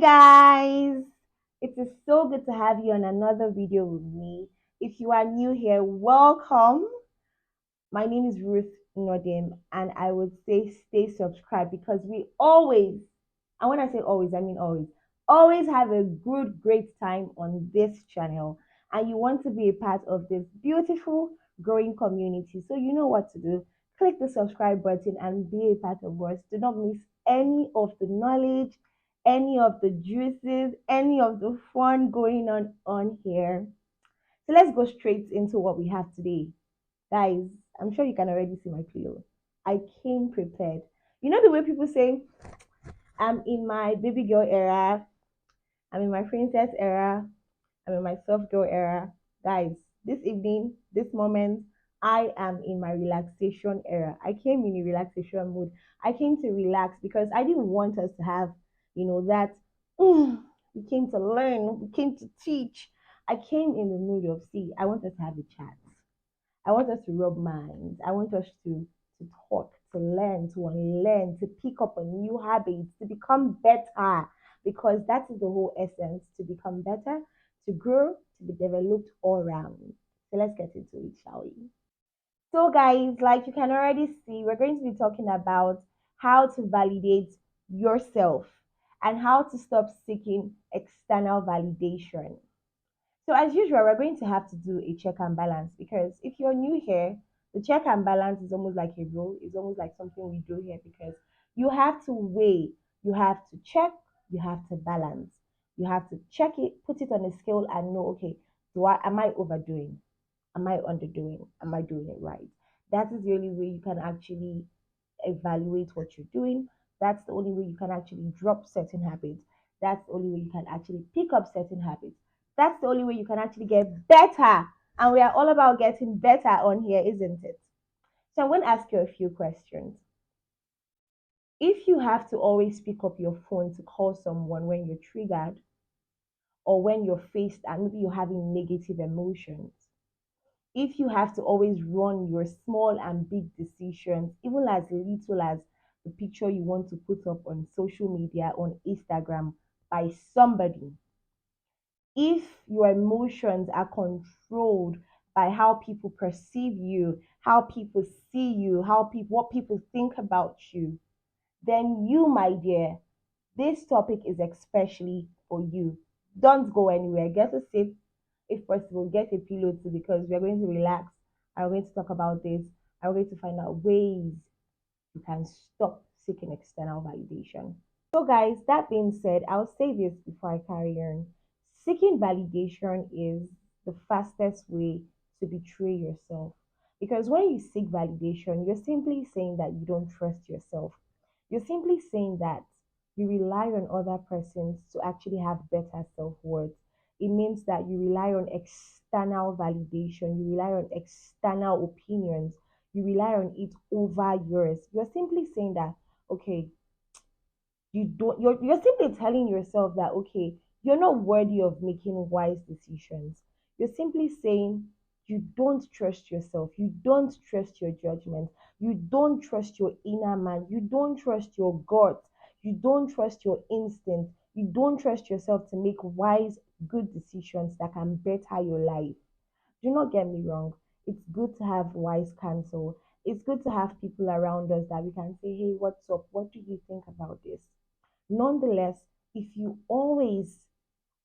Guys, it is so good to have you on another video with me. If you are new here, welcome. My name is Ruth Nodim, and I would say stay subscribed because we always, and when I say always, I mean always have a good, great time on this channel. And you want to be a part of this beautiful, growing community. So you know what to do. Click the subscribe button and be a part of us. Do not miss any of the knowledge, any of the juices, any of the fun going on here. So let's go straight into what we have today. Guys, I'm sure you can already see my pillow. I came prepared. You know the way people say, I'm in my baby girl era, I'm in my princess era, I'm in my soft girl era. Guys, this evening, this moment, I am in my relaxation era. I came in a relaxation mood. I came to relax because I didn't want us to have, that we came to learn, we came to teach. I came in the mood of, see, I want us to have a chat. I want us to rub minds. I want us to talk, to learn, to unlearn, to pick up on new habits, to become better. Because that is the whole essence, to become better, to grow, to be developed all around. So let's get into it, shall we? So, guys, like you can already see, we're going to be talking about how to validate yourself and how to stop seeking external validation. So as usual, we're going to have to do a check and balance because if you're new here, the check and balance is almost like a rule. It's almost like something we do here because you have to weigh, you have to check, you have to balance. You have to check it, put it on a scale and know, okay, am I overdoing? Am I underdoing? Am I doing it right? That is the only way you can actually evaluate what you're doing. That's the only way you can actually drop certain habits. That's the only way you can actually pick up certain habits. That's the only way you can actually get better. And we are all about getting better on here, isn't it? So I'm going to ask you a few questions. If you have to always pick up your phone to call someone when you're triggered or when you're faced and maybe you're having negative emotions, if you have to always run your small and big decisions, even as little as the picture you want to put up on social media, on Instagram, by somebody, if your emotions are controlled by how people perceive you, how people see you, what people think about you, then you, my dear, this topic is especially for you. Don't go anywhere. Get a seat, if possible, get a pillow too, because we're going to relax. I'm going to talk about this. I'm going to find out ways you can stop seeking external validation. So, guys, that being said, I'll say this before I carry on. Seeking validation is the fastest way to betray yourself. Because when you seek validation, you're simply saying that you don't trust yourself. You're simply saying that you rely on other persons to actually have better self worth. It means that you rely on external validation, you rely on external opinions, you rely on it over yours. You're simply saying that, okay, you're simply telling yourself that okay, you're not worthy of making wise decisions. You're simply saying you don't trust yourself, you don't trust your judgment, you don't trust your inner man, you don't trust your gut, you don't trust your instinct, you don't trust yourself to make wise, good decisions that can better your life. Do not get me wrong. It's good to have wise counsel. It's good to have people around us that we can say, hey, what's up? What do you think about this? Nonetheless, if you always,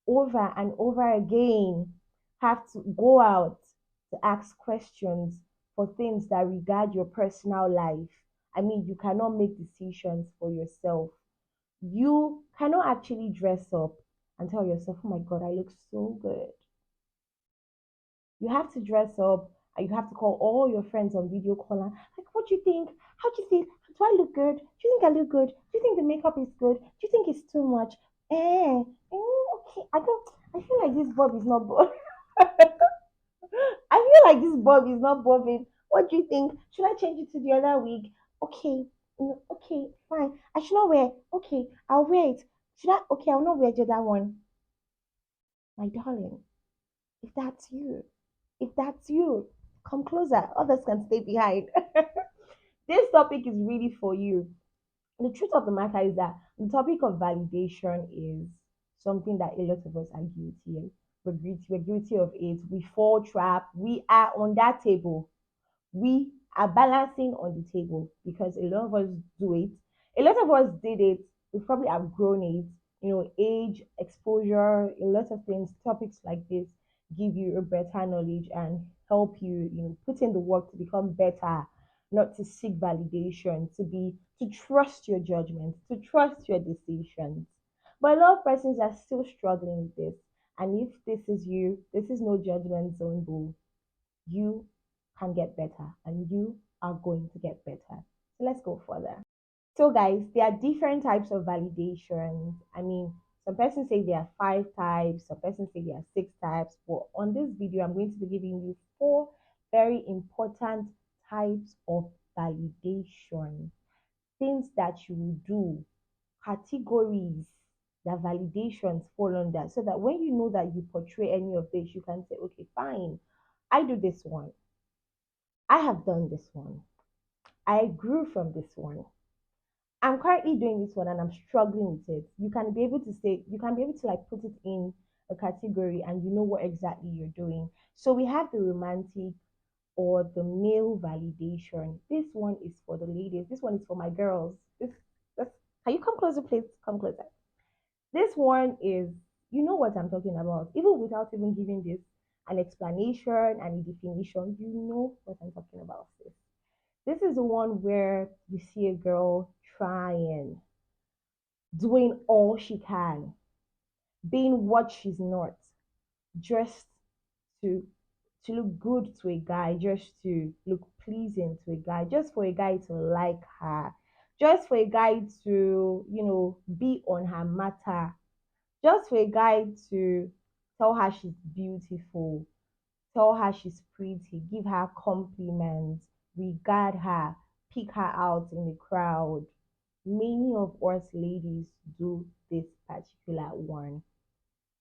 over and over again, have to go out to ask questions for things that regard your personal life, I mean, you cannot make decisions for yourself. You cannot actually dress up and tell yourself, oh my God, I look so good. You have to dress up and you have to call all your friends on video call and like, what do you think? How do you feel? Do I look good? Do you think I look good? Do you think the makeup is good? Do you think it's too much? Okay. I feel like this bob is not bob. I feel like this bob is not bobbing. What do you think? Should I change it to the other wig? Okay. Okay, fine. I should not wear. Okay, I'll wear it. Should I? Okay, I'll not wear the other one. My darling, if that's you, if that's you, come closer. Others can stay behind. This topic is really for you. The truth of the matter is that the topic of validation is something that a lot of us are guilty of. We're guilty of it. We fall trap. We are on that table. We are balancing on the table because a lot of us do it. A lot of us did it. We probably have grown it. Age, exposure, a lot of things, topics like this give you a better knowledge and help you, put in the work to become better, not to seek validation, to trust your judgment, to trust your decisions. But a lot of persons are still struggling with this. And if this is you, this is no judgment zone, boo. You can get better and you are going to get better. So let's go further. So, guys, there are different types of validations. I mean, some persons say there are five types, some persons say there are six types. But on this video, I'm going to be giving you four very important types of validation, things that you will do, categories that validations fall under, so that when you know that you portray any of this, you can say, okay, fine, I do this one. I have done this one. I grew from this one. I'm currently doing this one and I'm struggling with it. You can be able to like put it in a category and you know what exactly you're doing. So we have the romantic or the male validation. This one is for the ladies. This one is for my girls. This can you come closer, please? Come closer. This one is, you know what I'm talking about. Even without even giving this an explanation and a definition, you know what I'm talking about. This is the one where you see a girl trying, doing all she can, being what she's not, just to look good to a guy, just to look pleasing to a guy, just for a guy to like her, just for a guy to, be on her matter, just for a guy to tell her she's beautiful, tell her she's pretty, give her compliments, regard her, pick her out in the crowd. Many of us ladies do this particular one.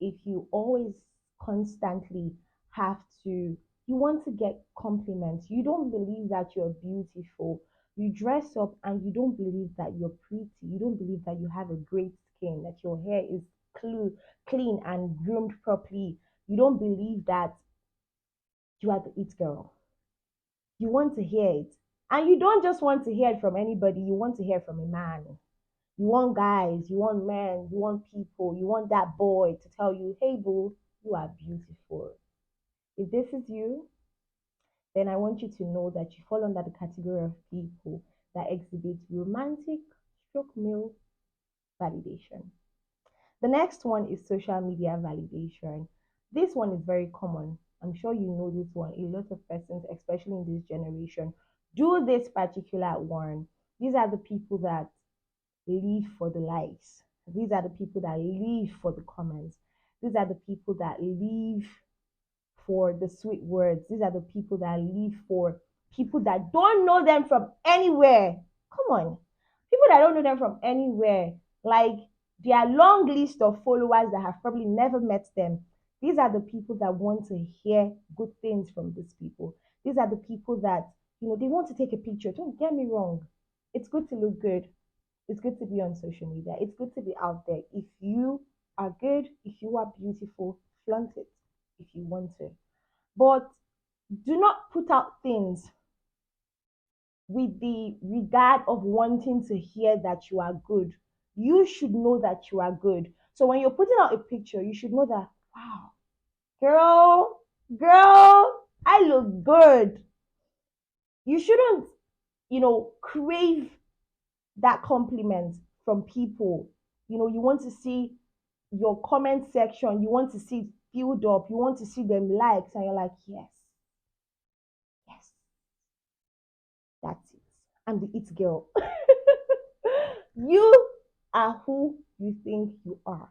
If you always constantly have to, you want to get compliments, you don't believe that you're beautiful, you dress up and you don't believe that you're pretty, you don't believe that you have a great skin, that your hair is clean and groomed properly, you don't believe that you are the it girl. You want to hear it. And you don't just want to hear it from anybody, you want to hear from a man. You want guys, you want men, you want people, you want that boy to tell you, hey boo, you are beautiful. If this is you, then I want you to know that you fall under the category of people that exhibit romantic stroke male validation. The next one is social media validation. This one is very common. I'm sure you know this one. A lot of persons, especially in this generation, do this particular one. These are the people that live for the likes. These are the people that live for the comments. These are the people that live for the sweet words. These are the people that live for people that don't know them from anywhere. Come on. People that don't know them from anywhere. Like their long list of followers that have probably never met them. These are the people that want to hear good things from these people. These are the people that, they want to take a picture. Don't get me wrong. It's good to look good. It's good to be on social media. It's good to be out there. If you are good, if you are beautiful, flaunt it if you want to. But do not put out things with the regard of wanting to hear that you are good. You should know that you are good. So when you're putting out a picture, you should know that, wow, girl, I look good. You shouldn't, crave that compliment from people. You want to see your comment section, you want to see it filled up, you want to see them likes, and you're like, yes, yes, that's it. I'm the it girl. You are who you think you are.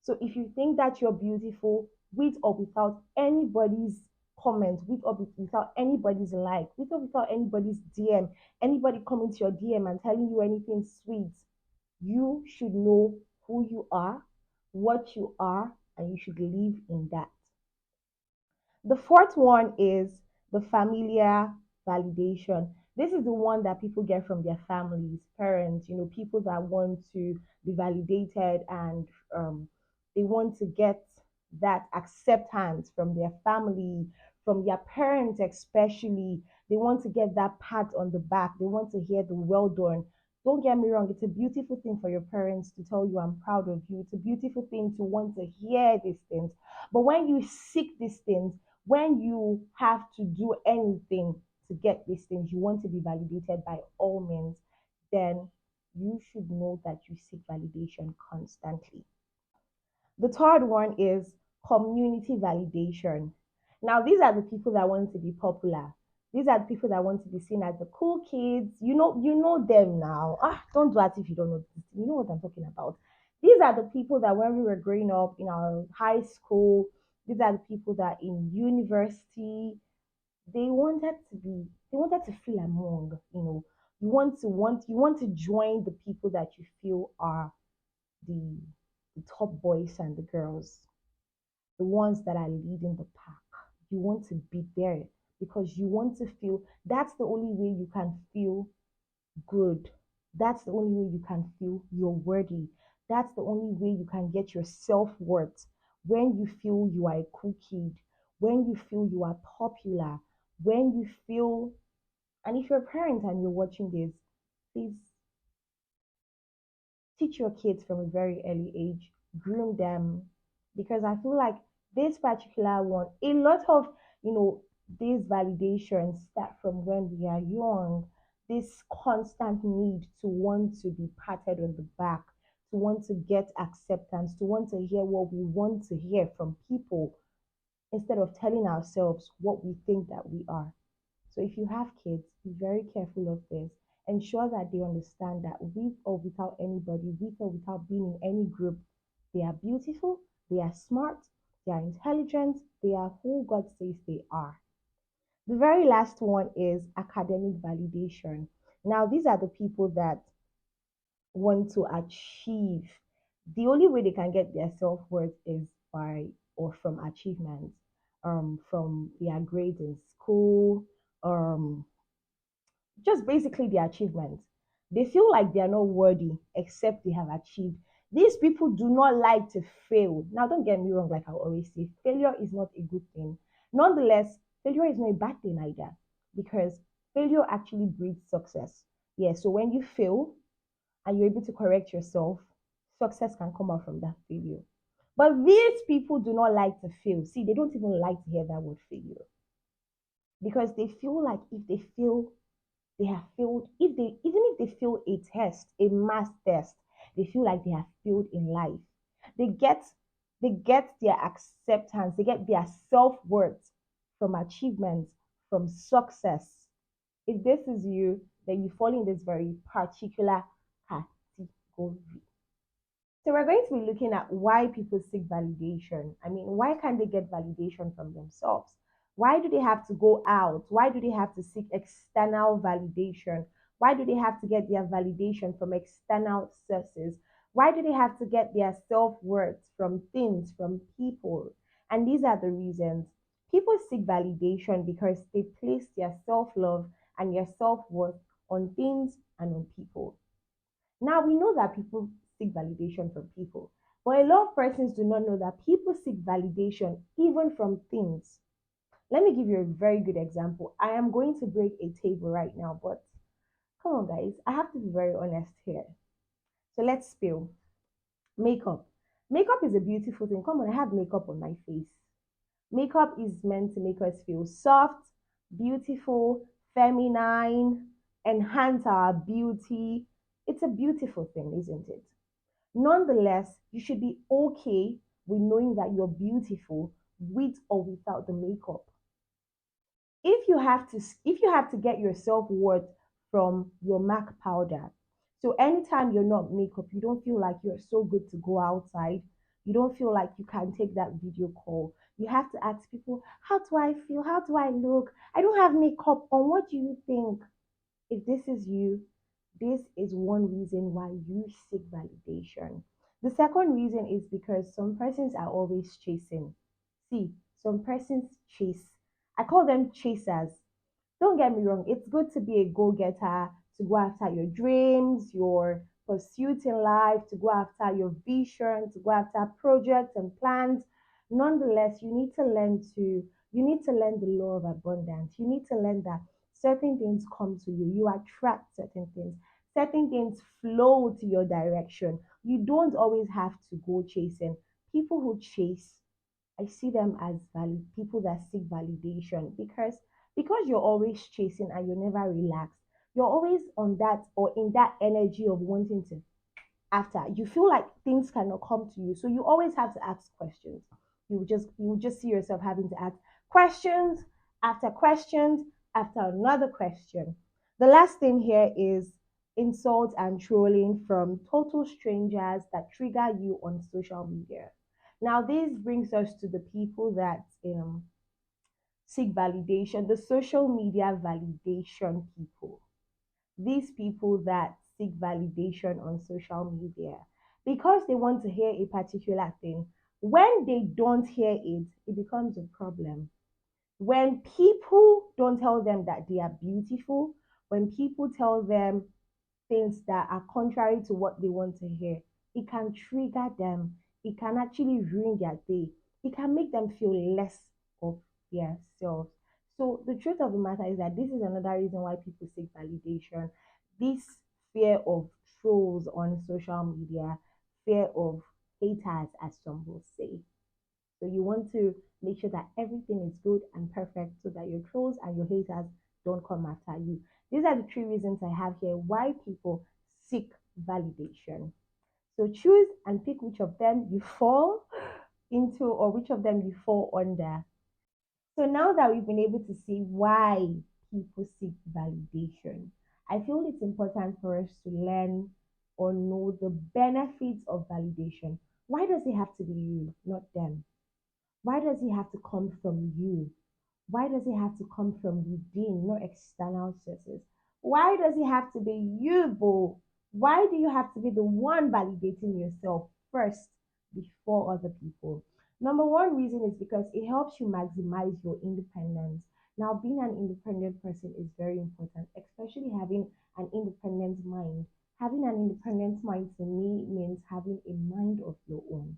So if you think that you're beautiful, with or without anybody's comment, with or without anybody's like, with or without anybody's DM, anybody coming to your DM and telling you anything sweet, you should know who you are, what you are, and you should live in that. The fourth one is the familiar validation. This is the one that people get from their families, parents, people that want to be validated and They want to get that acceptance from their family, from their parents, especially. They want to get that pat on the back. They want to hear the well done. Don't get me wrong, it's a beautiful thing for your parents to tell you, I'm proud of you. It's a beautiful thing to want to hear these things. But when you seek these things, when you have to do anything to get these things, you want to be validated by all means, then you should know that you seek validation constantly. The third one is community validation. Now, these are the people that want to be popular. These are the people that want to be seen as the cool kids. You know them now. Don't do as if you don't know this. You know what I'm talking about. These are the people that when we were growing up in our high school, these are the people that in university, they wanted to feel among, you want to join the people that you feel are the the top boys and the girls, the ones that are leading the pack. You want to be there because you want to feel that's the only way you can feel good. That's the only way you can feel you're worthy. That's the only way you can get your self worth when you feel you are a cool kid, when you feel you are popular, when you feel, and if you're a parent and you're watching this, please teach your kids from a very early age, groom them, because I feel like this particular one, a lot of these validations start from when we are young. This constant need to want to be patted on the back, to want to get acceptance, to want to hear what we want to hear from people instead of telling ourselves what we think that we are. So if you have kids, be very careful of this. Ensure that they understand that with or without anybody, with or without being in any group, they are beautiful, they are smart, they are intelligent, they are who God says they are. The very last one is academic validation. Now, these are the people that want to achieve. The only way they can get their self worth is by or from achievements, from their grades in school, just basically their achievements. They feel like they are not worthy except they have achieved. These people do not like to fail. Now, don't get me wrong, like I always say, failure is not a good thing. Nonetheless, failure is not a bad thing either because failure actually breeds success. Yeah, so when you fail and you're able to correct yourself, success can come out from that failure. But these people do not like to fail. See, they don't even like to hear that word failure because they feel like if they fail, they have failed. If they even if they fail a test, a math test, they feel like they have failed in life. They get they get their acceptance, they get their self-worth from achievements, from success. If this is you, then you fall in this very particular category. So we're going to be looking at why people seek validation. I mean, why can't they get validation from themselves? Why do they have to go out? Why do they have to seek external validation? Why do they have to get their validation from external sources? Why do they have to get their self-worth from things, from people? And these are the reasons. People seek validation because they place their self-love and their self-worth on things and on people. Now we know that people seek validation from people, but a lot of persons do not know that people seek validation even from things. Let me give you a very good example. I am going to break a table right now, but come on, guys, I have to be very honest here. So let's spill. Makeup. Makeup is a beautiful thing. Come on, I have makeup on my face. Makeup is meant to make us feel soft, beautiful, feminine, enhance our beauty. It's a beautiful thing, isn't it? Nonetheless, you should be okay with knowing that you're beautiful with or without the makeup. If you have to get your self-worth from your MAC powder, so anytime you're not makeup, you don't feel like you're so good to go outside, you don't feel like you can take that video call, you have to ask people, how do I feel, how do I look, I don't have makeup on, what do you think? If this is you, this is one reason why you seek validation. The second reason is because some persons are always chasing. See, some persons chase. I call them chasers. Don't get me wrong, it's good to be a go getter, to go after your dreams, your pursuits in life, to go after your vision, to go after projects and plans. Nonetheless, you need to learn the law of abundance. You need to learn that certain things come to you. You attract certain things. Certain things flow to your direction. You don't always have to go chasing. People who chase, I see them as people that seek validation because you're always chasing and you're never relaxed. You're always on that or in that energy of wanting to after. You feel like things cannot come to you. So you always have to ask questions. You will just see yourself having to ask questions after another question. The last thing here is insults and trolling from total strangers that trigger you on social media. Now, this brings us to the people that seek validation, the social media validation people. These people that seek validation on social media because they want to hear a particular thing. When they don't hear it, it becomes a problem. When people don't tell them that they are beautiful, when people tell them things that are contrary to what they want to hear, it can trigger them. It can actually ruin their day. It can make them feel less of their selves. So the truth of the matter is that this is another reason why people seek validation. This fear of trolls on social media, fear of haters, as some will say. So you want to make sure that everything is good and perfect so that your trolls and your haters don't come after you. These are the three reasons I have here why people seek validation. So choose and pick which of them you fall into or which of them you fall under. So now that we've been able to see why people seek validation, I feel it's important for us to learn or know the benefits of validation. Why does it have to be you, not them? Why does it have to come from you? Why does it have to come from within, not external sources? Why does it have to be you, Bo? Why do you have to be the one validating yourself first before other people? Number one reason is because it helps you maximize your independence. Now, being an independent person is very important, especially having an independent mind. Having an independent mind to me means having a mind of your own.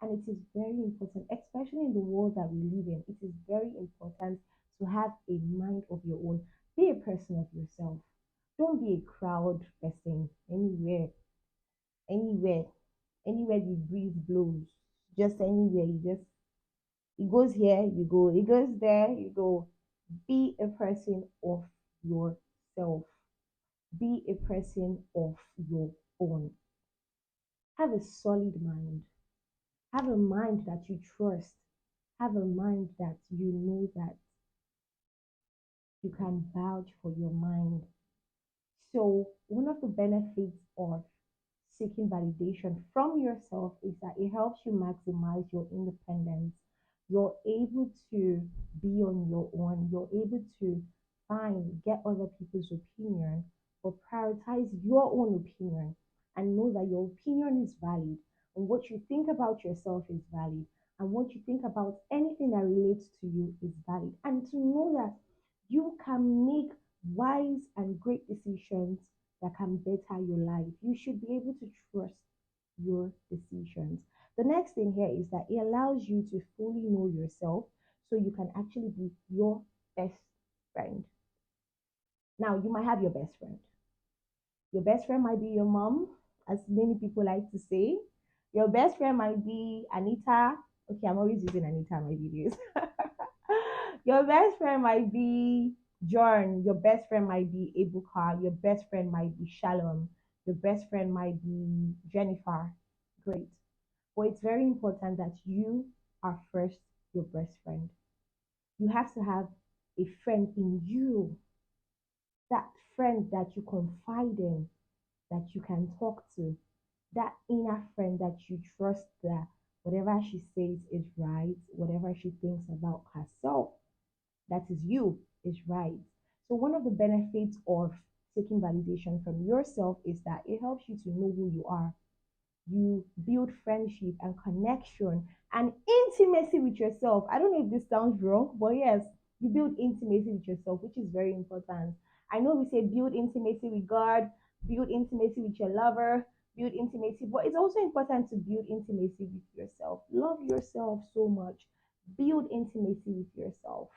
And it is very important, especially in the world that we live in. It is very important to have a mind of your own. Be a person of yourself. Don't be a crowd person anywhere, anywhere, anywhere the breeze blows. Just anywhere. It goes here, you go. It goes there, you go. Be a person of yourself. Be a person of your own. Have a solid mind. Have a mind that you trust. Have a mind that you know that you can vouch for your mind. So, one of the benefits of seeking validation from yourself is that it helps you maximize your independence. You're able to be on your own, you're able to get other people's opinion, but prioritize your own opinion and know that your opinion is valid and what you think about yourself is valid and what you think about anything that relates to you is valid. And to know that you can make wise and great decisions that can better your life. You should be able to trust your decisions. The next thing here is that it allows you to fully know yourself so you can actually be your best friend. Now, you might have your best friend. Your best friend might be your mom, as many people like to say. Your best friend might be Anita. Okay, I'm always using Anita in my videos. Your best friend might be John. Your best friend might be Ebuka. Your best friend might be Shalom. Your best friend might be Jennifer. Great. But it's very important that you are first your best friend. You have to have a friend in you, that friend that you confide in, that you can talk to, that inner friend that you trust that whatever she says is right, whatever she thinks about herself, that is you, is right. So, one of the benefits of taking validation from yourself is that it helps you to know who you are. You build friendship and connection and intimacy with yourself. I don't know if this sounds wrong, but yes, you build intimacy with yourself, which is very important. I know we say build intimacy with God, build intimacy with your lover, build intimacy, but it's also important to build intimacy with yourself. Love yourself so much. Build intimacy with yourself.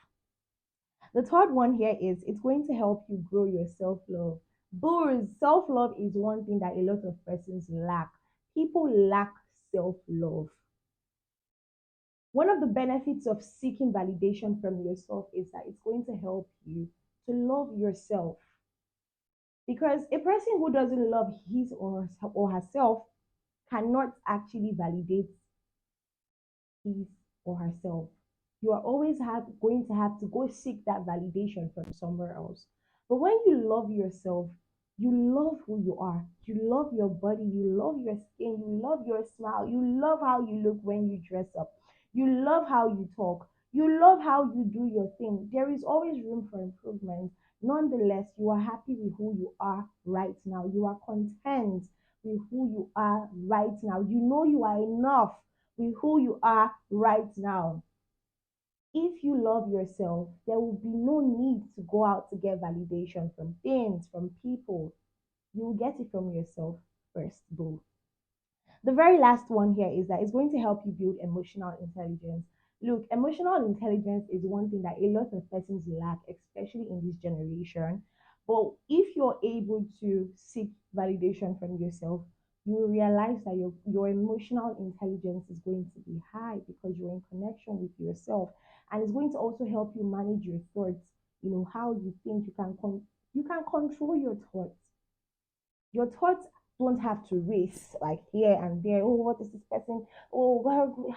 The third one here is it's going to help you grow your self love. Booze, self love is one thing that a lot of persons lack. People lack self love. One of the benefits of seeking validation from yourself is that it's going to help you to love yourself. Because a person who doesn't love his or herself cannot actually validate his or herself. You are always going to have to go seek that validation from somewhere else. But when you love yourself, you love who you are. You love your body. You love your skin. You love your smile. You love how you look when you dress up. You love how you talk. You love how you do your thing. There is always room for improvement. Nonetheless, you are happy with who you are right now. You are content with who you are right now. You know you are enough with who you are right now. If you love yourself, there will be no need to go out to get validation from things, from people. You will get it from yourself first, though. The very last one here is that it's going to help you build emotional intelligence. Look, emotional intelligence is one thing that a lot of persons lack, especially in this generation. But if you're able to seek validation from yourself, you will realize that your emotional intelligence is going to be high because you're in connection with yourself. And it's going to also help you manage your thoughts, how you think you can control your thoughts. Your thoughts don't have to race like here and there. Oh, what is this person? Oh,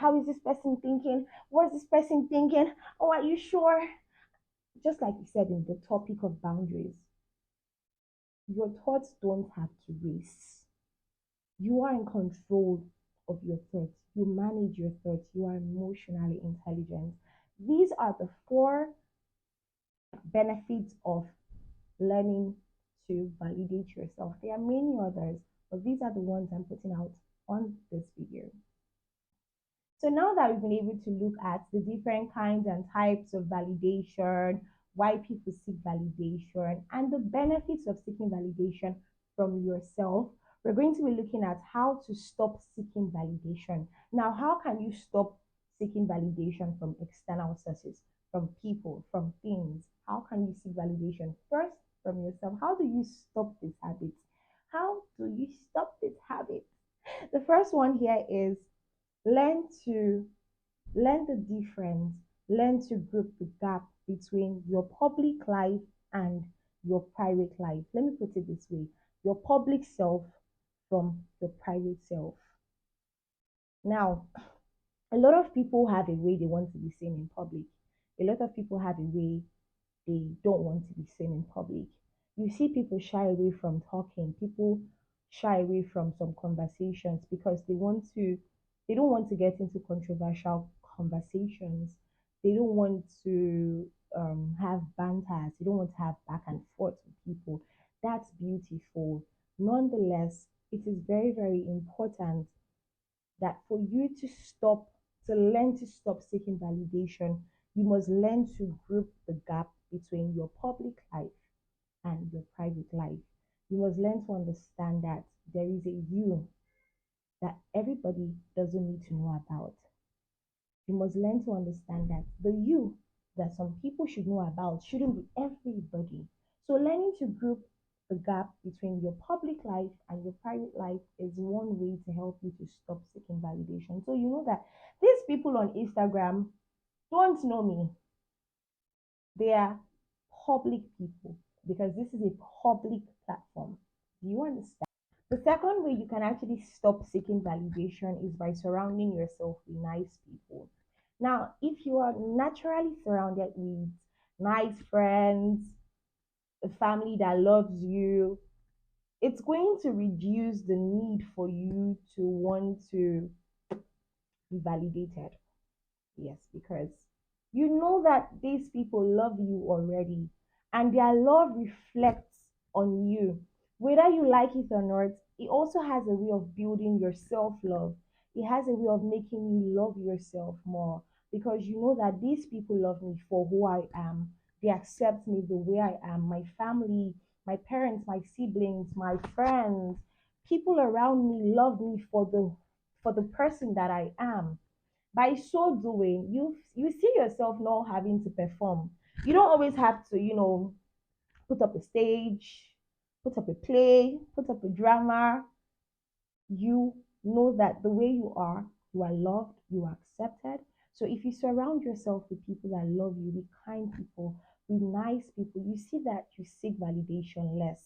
how is this person thinking? What is this person thinking? Oh, are you sure? Just like you said in the topic of boundaries, your thoughts don't have to race. You are in control of your thoughts. You manage your thoughts. You are emotionally intelligent. These are the four benefits of learning to validate yourself. There are many others, but these are the ones I'm putting out on this video. So now that we've been able to look at the different kinds and types of validation, why people seek validation, and the benefits of seeking validation from yourself, we're going to be looking at how to stop seeking validation. Now, how can you stop seeking validation from external sources, from people, from things? How can you seek validation? First, from yourself. How do you stop this habit? How do you stop this habit? The first one here is learn to learn the difference, learn to group the gap between your public life and your private life. Let me put it this way: your public self from your private self. Now, a lot of people have a way they want to be seen in public. A lot of people have a way they don't want to be seen in public. You see people shy away from talking, people shy away from some conversations because they don't want to get into controversial conversations. They don't want to have banters. They don't want to have back and forth with people. That's beautiful. Nonetheless, it is very, very important that for you to learn to stop seeking validation, you must learn to group the gap between your public life and your private life. You must learn to understand that there is a you that everybody doesn't need to know about. You must learn to understand that the you that some people should know about shouldn't be everybody. So, learning to group the gap between your public life and your private life is one way to help you to stop seeking validation. So, you know that these people on Instagram don't know me, they are public people because this is a public platform. Do you understand? The second way you can actually stop seeking validation is by surrounding yourself with nice people. Now, if you are naturally surrounded with nice friends, a family that loves you, it's going to reduce the need for you to want to be validated. Yes, because you know that these people love you already, and their love reflects on you. Whether you like it or not, it also has a way of building your self love. It has a way of making you love yourself more because you know that these people love me for who I am. They accept me the way I am. My family, my parents, my siblings, my friends, people around me love me for the person that I am. By so doing, you see yourself not having to perform. You don't always have to, put up a stage, put up a play, put up a drama. You know that the way you are loved, you are accepted. So if you surround yourself with people that love you, with kind people, with nice people, you see that you seek validation less.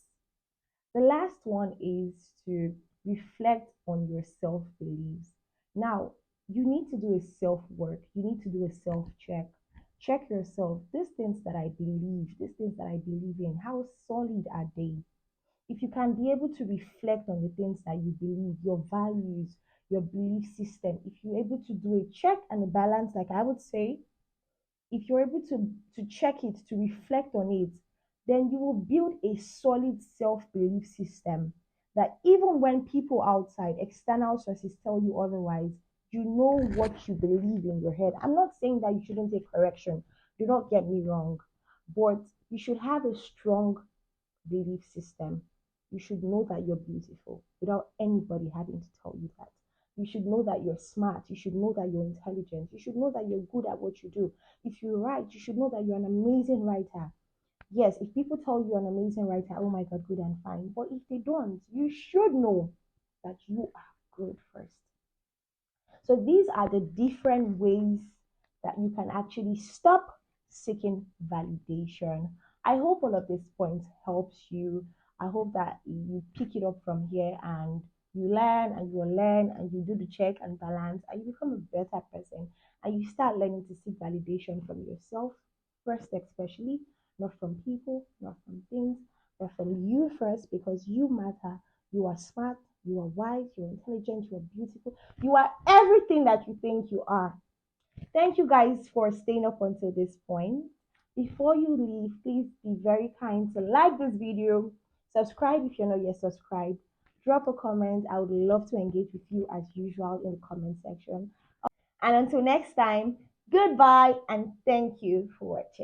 The last one is to reflect on your self beliefs. Now, you need to do a self work, you need to do a self check. Check yourself. These things that I believe in, how solid are they? If you can be able to reflect on the things that you believe, your values, your belief system, if you're able to do a check and a balance, like I would say, if you're able to check it, to reflect on it, then you will build a solid self-belief system that even when people outside, external sources tell you otherwise, you know what you believe in your head. I'm not saying that you shouldn't take correction. Do not get me wrong. But you should have a strong belief system. You should know that you're beautiful without anybody having to tell you that. You should know that you're smart. You should know that you're intelligent. You should know that you're good at what you do. If you write, you should know that you're an amazing writer. Yes, if people tell you you're an amazing writer, oh my God, good and fine. But if they don't, you should know that you are good first. So these are the different ways that you can actually stop seeking validation. I hope all of these points helps you. I hope that you pick it up from here and you learn and you learn and you do the check and balance and you become a better person and you start learning to seek validation from yourself first, especially not from people, not from things, but from you first because you matter. You are smart, you are wise, you're intelligent, you're beautiful, you are everything that you think you are. Thank you guys for staying up until this point. Before you leave, please be very kind to like this video, subscribe if you're not yet subscribed, drop a comment. I would love to engage with you as usual in the comment section. And until next time, goodbye and thank you for watching.